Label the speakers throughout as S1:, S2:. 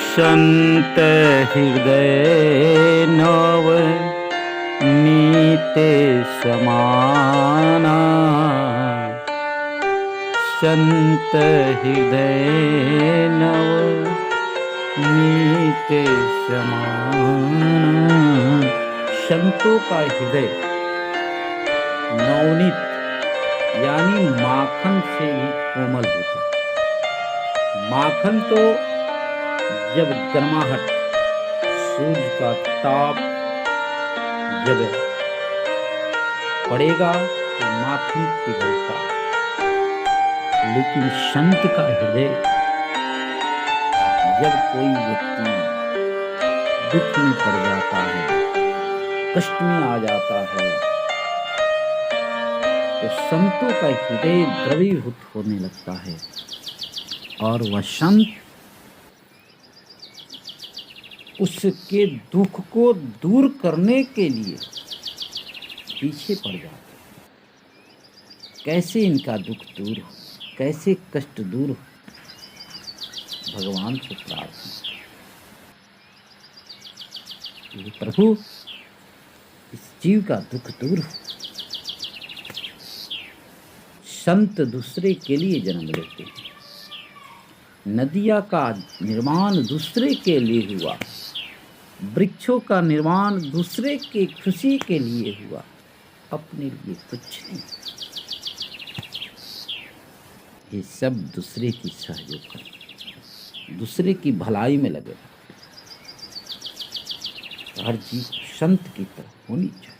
S1: संत हृदय नव नीते समाना, संत हृदय नव नीते समाना। संतों का हृदय नवनीत यानी माखन से भी कोमल होता है। माखन तो जब गर्माहट, सूरज का ताप जब पड़ेगा तो माखन पिघलता है, लेकिन संत का हृदय जब कोई व्यक्ति दुख में पड़ जाता है, कष्ट में आ जाता है, तो संतों का हृदय द्रवीभूत होने लगता है और वह संत उसके दुख को दूर करने के लिए पीछे पड़ जाते हैं। कैसे इनका दुख दूर हो, कैसे कष्ट दूर हो, भगवान से प्रार्थना, ये प्रभु इस जीव का दुख दूर हो। संत दूसरे के लिए जन्म लेते हैं। नदिया का निर्माण दूसरे के लिए हुआ, वृक्षों का निर्माण दूसरे की खुशी के लिए हुआ, अपने लिए कुछ नहीं। ये सब दूसरे की सहयोग कर, दूसरे की भलाई में लगे। हर जीव संत की तरह होनी चाहिए।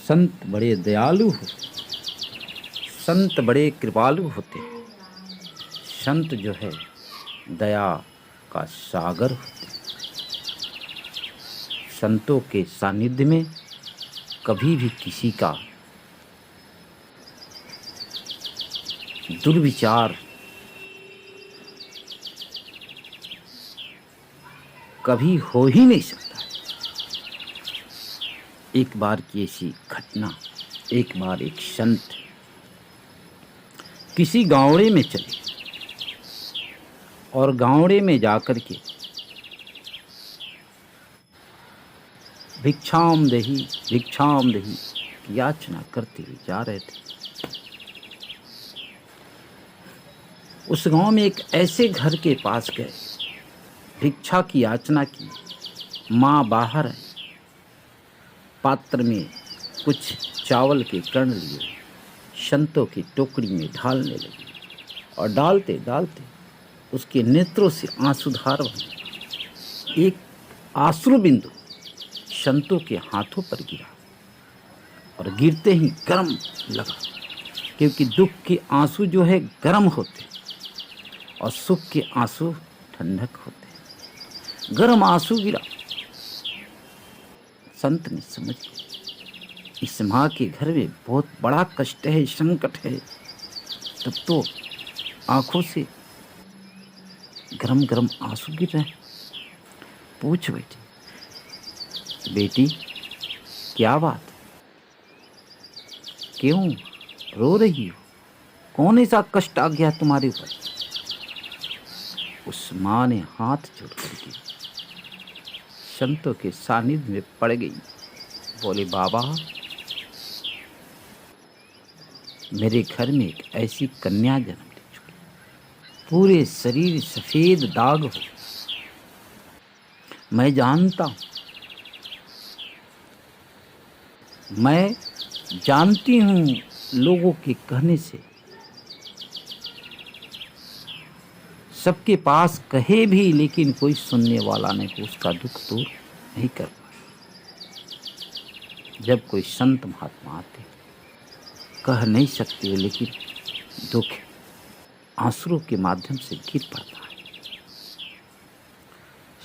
S1: संत बड़े दयालु हो, संत बड़े कृपालु होते हैं। संत जो है दया का सागर होते हैं। संतों के सानिध्य में कभी भी किसी का दुर्विचार कभी हो ही नहीं सकता। एक बार की ऐसी घटना, एक बार एक संत किसी गावड़े में चले और गावड़े में जाकर के भिक्षाम देही याचना करते हुए जा रहे थे। उस गांव में एक ऐसे घर के पास गए, भिक्षा की याचना की। माँ बाहर है, पात्र में कुछ चावल के कण लिए संतों की टोकरी में ढालने लगी और डालते डालते उसके नेत्रों से आंसुधार बने। एक आंसू बिंदु संतों के हाथों पर गिरा और गिरते ही गर्म लगा, क्योंकि दुख के आंसू जो है गर्म होते और सुख के आंसू ठंडक होते। गर्म आंसू गिरा। संत ने समझ लिया इस माँ के घर में बहुत बड़ा कष्ट है, संकट है। तब तो आंखों से गरम गरम आंसू गिर रहे हैं। पूछ बैठी, बेटी क्या बात, क्यों रो रही हो? कौन ऐसा कष्ट आ गया तुम्हारे ऊपर? उस माँ ने हाथ जोड़ करके संतों के सानिध्य में पड़ गई। बोले, बाबा मेरे घर में एक ऐसी कन्या जन्म ले चुकी, पूरे शरीर सफेद दाग हो। मैं जानता हूं, मैं जानती हूं लोगों के कहने से सबके पास कहे भी, लेकिन कोई सुनने वाला नहीं, को उसका दुख दूर नहीं कर पाए। जब कोई संत महात्मा आते कह नहीं सकते, लेकिन दुख आंसुओं के माध्यम से गिर पड़ता है।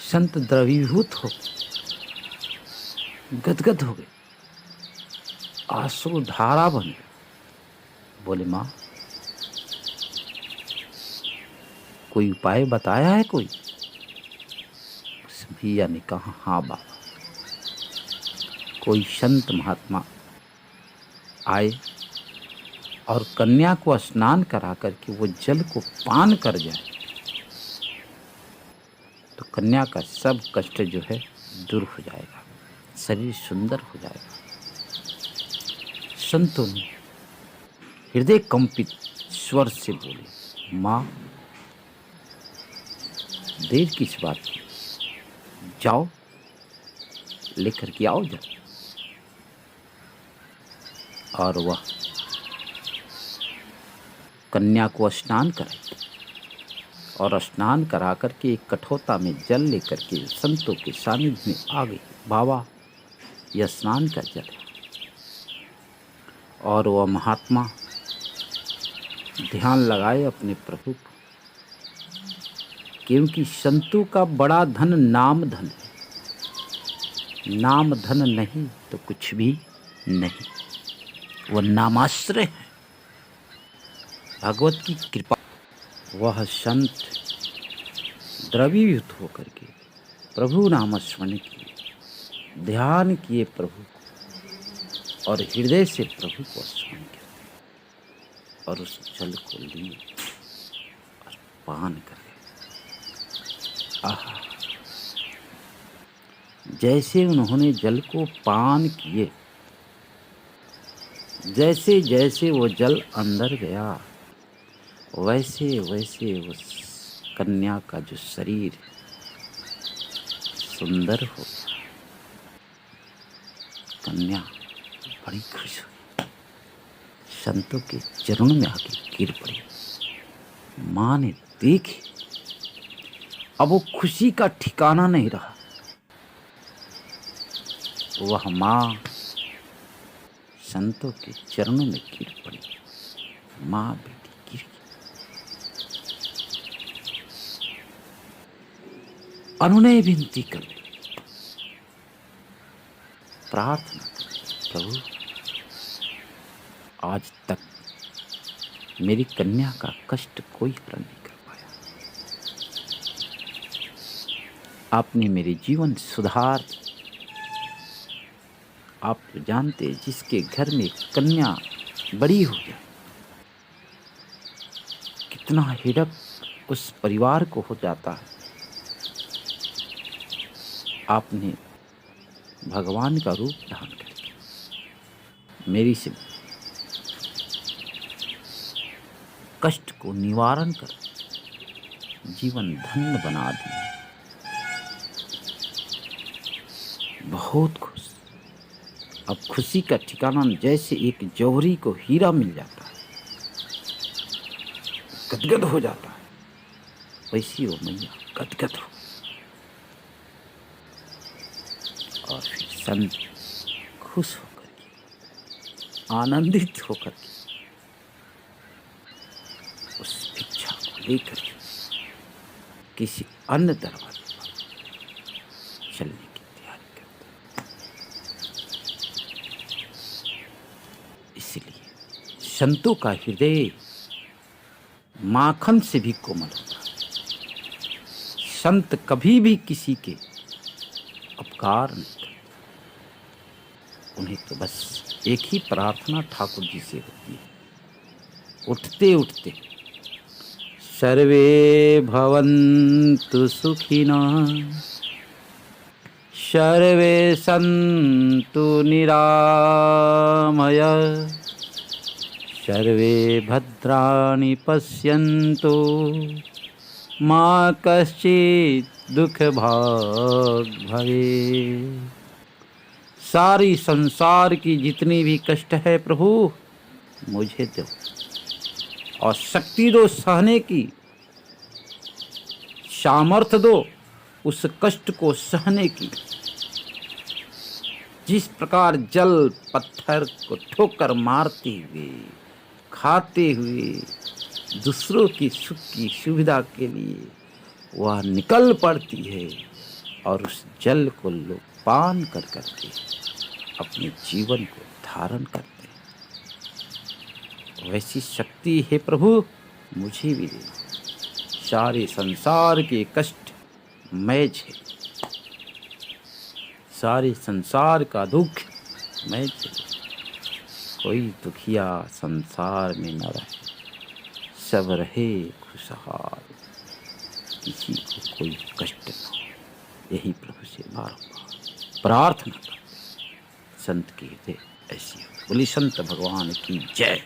S1: संत द्रवीभूत हो, गदगद हो गए, आंसू धारा बन गए। बोले, माँ कोई उपाय बताया है कोई? उस भैया ने कहा, हाँ बाबा, कोई संत महात्मा आए, और कन्या को स्नान करा करके वो जल को पान कर जाए तो कन्या का सब कष्ट जो है दूर हो जाएगा, शरीर सुंदर हो जाएगा। संतों ने हृदय कंपित स्वर से बोले, माँ देर किस बात की, जाओ लेकर के आओ जल। और वह कन्या को स्नान कराई और स्नान करा करके एक कठोता में जल लेकर के संतों के सानिध्य में आ गई। बाबा यह स्नान का जल है। और वह महात्मा ध्यान लगाए अपने प्रभु को, क्योंकि संतों का बड़ा धन नाम धन है। नाम धन नहीं तो कुछ भी नहीं, वह नामाश्रय है। भगवत की कृपा, वह संत द्रवीभूत होकर के प्रभु नाम स्मरण किए, ध्यान किए प्रभु को और हृदय से प्रभु को स्मरण किया और उस जल को लिए और पान कर गए। आहा, जैसे उन्होंने जल को पान किए, जैसे जैसे वो जल अंदर गया वैसे वैसे उस कन्या का जो शरीर सुंदर हो गया। कन्या बड़ी खुश हुई, संतों के चरणों में आके गिर पड़ी। माँ ने देखी, अब वो खुशी का ठिकाना नहीं रहा। वह माँ संतों के चरणों में गिर पड़ी। माँ बेटी गिर गई। अनुनय विनती कर ली, प्रार्थना कर, प्रभु आज तक मेरी कन्या का कष्ट कोई हरण नहीं कर पाया। आपने मेरे जीवन सुधार दी। आप तो जानते हैं, जिसके घर में कन्या बड़ी हो जाए कितना हिड़क उस परिवार को हो जाता है। आपने भगवान का रूप धारण करके मेरी से कष्ट को निवारण कर जीवन धन्य बना दिया। बहुत खुश। अब खुशी का ठिकाना, जैसे एक जौहरी को हीरा मिल जाता है, गदगद हो जाता है, वैसी वो मैया गदगद हो। और फिर संत खुश होकर के, आनंदित होकर के उस भिक्षा को लेकर के किसी अन्य दरवाजे पर चलने की तैयारी करते। इसलिए संतों का हृदय माखन से भी कोमल होता है। संत कभी भी किसी के अपकार नहीं करते। उन्हें तो बस एक ही प्रार्थना ठाकुर जी से होती है, उठते उठते, सर्वे भवन्तु सुखिनः, सर्वे सन्तु निरामयाः, सर्वे भद्राणि पश्यन्तु, मा कश्चित् दुःखभाग् भवेत्। सारी संसार की जितनी भी कष्ट है प्रभु मुझे दो, और शक्ति दो सहने की, सामर्थ्य दो उस कष्ट को सहने की। जिस प्रकार जल पत्थर को ठोकर मारते हुए, खाते हुए दूसरों की सुख की सुविधा के लिए वह निकल पड़ती है और उस जल को लोग पान कर करके अपने जीवन को धारण करते हैं, वैसी शक्ति है प्रभु मुझे भी दे। सारे संसार के कष्ट मैं झेल, सारे संसार का दुख मैं झेल, कोई दुखिया संसार में न रहे, सब रहे खुशहाल, किसी को कोई कष्ट न हो। यही प्रभु से बारंबार प्रार्थना करते संत की हृदय ऐसी हो। बोली संत भगवान की जय।